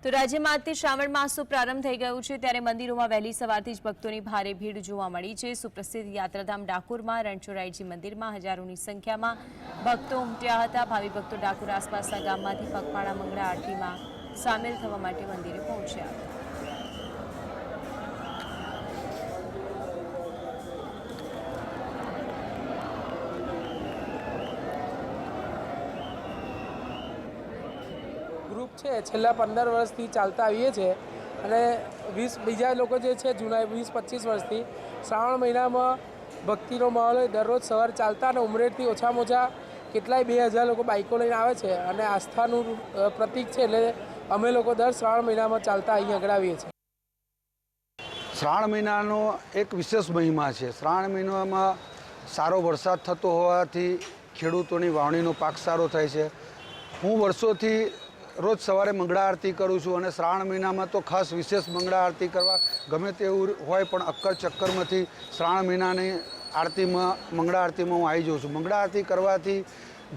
તો રાજ્યમાં આજથી શ્રાવણ માસનો પ્રારંભ થઈ ગયો છે ત્યારે મંદિરોમાં વહેલી સવારથી જ ભક્તોની ભારે ભીડ જોવા મળી છે। સુપ્રસિદ્ધ યાત્રાધામ ડાકોરમાં રણછોડરાયજી મંદિરમાં હજારોની સંખ્યામાં ભક્તો ઉમટ્યા હતા। ભાવિ ભક્તો ડાકોર આસપાસના ગામમાંથી પગપાળા મંગળા આરતીમાં સામેલ થવા માટે મંદિરે પહોંચ્યા હતા। ग्रुप है छेल्ला 15 वर्षथी चालता आवीए छे अने 20 बीजा लोको जे छे जूना 20-25 वर्षथी श्रावण महीना में भक्तिनो माहोल होय। दररोज सवार चालता अने उमरेठथी ओछामां ओछा केटलाय 2000 लोको बाइको लईने आवे छे अने आस्थानुं प्रतीक छे एटले अमे लोको दर श्रावण महीना में चालता अहीं આગળ आवीए छे। श्रावण महीनानो एक विशेष महिमा है। श्रावण महीना में सारो वरसाद थतो होवाथी खेडूतोनी वावणीनो पाक सारो थाय छे। हूँ वर्षोथी रोज सवारे मंगळा आरती करूँ छूँ अने श्रावण महीना में तो खास विशेष मंगळा आरती करवा गमे तेवुं होय पण अक्कर चक्करमांथी श्रावण महीनानी आरती में मंगळा आरती में हूँ आई जाऊँ छूँ। मंगळा आरती करवाथी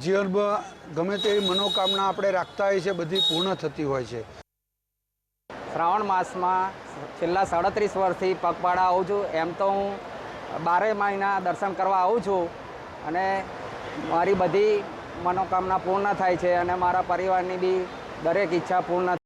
जीवन में गमे तेवी मनोकामना आपणे राखता होय छे बधी पूर्ण थती होय छे। श्रावण मास में छेल्ला 37 वर्षथी पगपाळा आऊँ छूँ। एम तो हूँ 12 महीना दर्शन करवा आऊँ छूँ अने मारी बधी मनोकामना पूर्ण थाय छे अने मारा परिवारनी बी दरेक इच्छा पूर्ण